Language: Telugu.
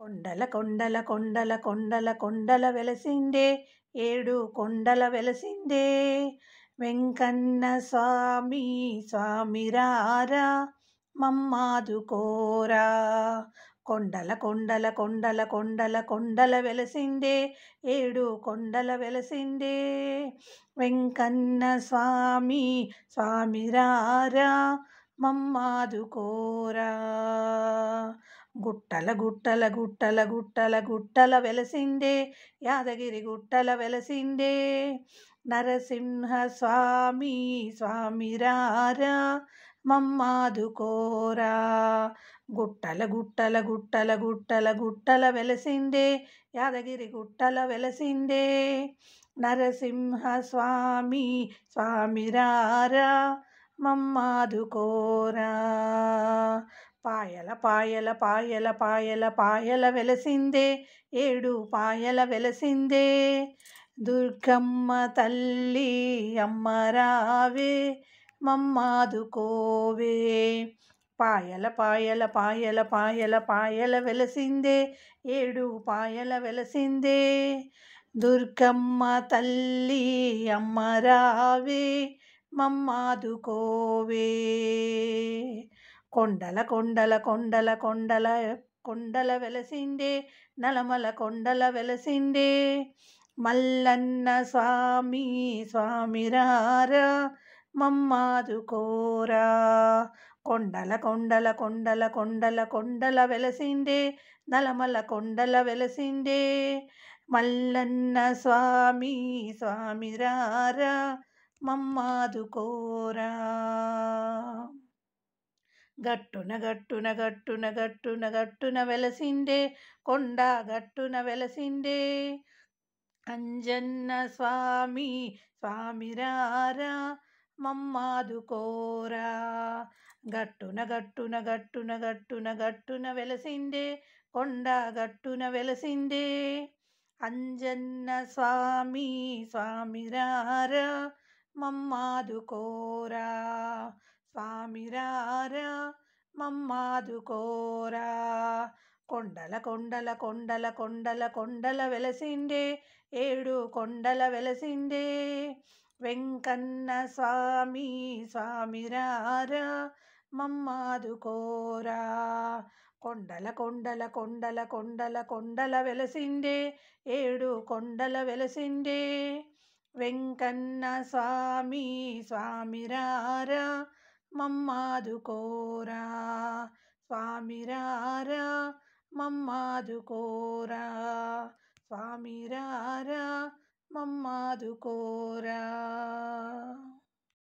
కొండల కొండల కొండల కొండల కొండల వెలసిండే ఏడు కొండల వెలసిండే వెంకన్న స్వామి స్వామిరారా మమ్మాదుకోరా. కొండల కొండల కొండల కొండల కొండల వెలసిండే ఏడు కొండల వెలసిండే వెంకన్న స్వామి స్వామిరారా మమ్మాదుకోరా. గుట్టల గుట్టల గుట్టల గుట్టల గుట్టల వెలసిండే యాదగిరి గుట్టల వెలసిండే నరసింహ స్వామి స్వామిరారా మమ్మాదుకోరా. గుట్టల గుట్టల గుట్టల గుట్టల గుట్టల వెలసిండే యాదగిరి గుట్టల వెలసిండే నరసింహ స్వామి స్వామిరారా మమ్మాదుకోరా. పాయల పాయల పాయల పాయల పాయల వెలసిందే ఏడు పాయల వెలసిందే దుర్గమ్మ తల్లి అమ్మరావే మమ్మాదుకోవే. పాయల పాయల పాయల పాయల పాయల వెలసిందే ఏడు పాయల వెలసిందే దుర్గమ్మ తల్లి అమ్మరావే మమ్మాదుకోవే. కొండల కొండల కొండల కొండల కొండల వెలసిండే నలమల కొండల వెలసిండే మల్లన్న స్వామి స్వామిరారా మమ్మాదుకోరా. కొండల కొండల కొండల కొండల కొండల వెలసిండే నలమల కొండల వెలసిండే మల్లన్న స్వామి స్వామిరారా మమ్మాదుకోరా. గట్టున గట్టున గట్టున గట్టున గట్టున వెలసిండే కొండ గట్టున వెలసిండే అంజన్న స్వామి స్వామిరారా మమ్మాదుకోరా. గట్టున గట్టున గట్టున గట్టున గట్టున వెలసిండే కొండ గట్టున వెలసిండే అంజన్న స్వామి స్వామిరారా మమ్మాదుకోరా. స్వామిరారా మమ్మాదుకోరా. కొండల కొండల కొండల కొండల కొండల వెలసిండే ఏడు కొండల వెలసిండే వెంకన్న స్వామి స్వామిరారా మమ్మాదుకోరా. కొండల కొండల కొండల కొండల కొండల వెలసిండే ఏడు కొండల వెలసిండే వెంకన్న స్వామి స్వామిరారా మమ్మాదుకోరా. స్వామిరారా మమ్మాదుకోరా. స్వామిరారా మమ్మాదుకోరా.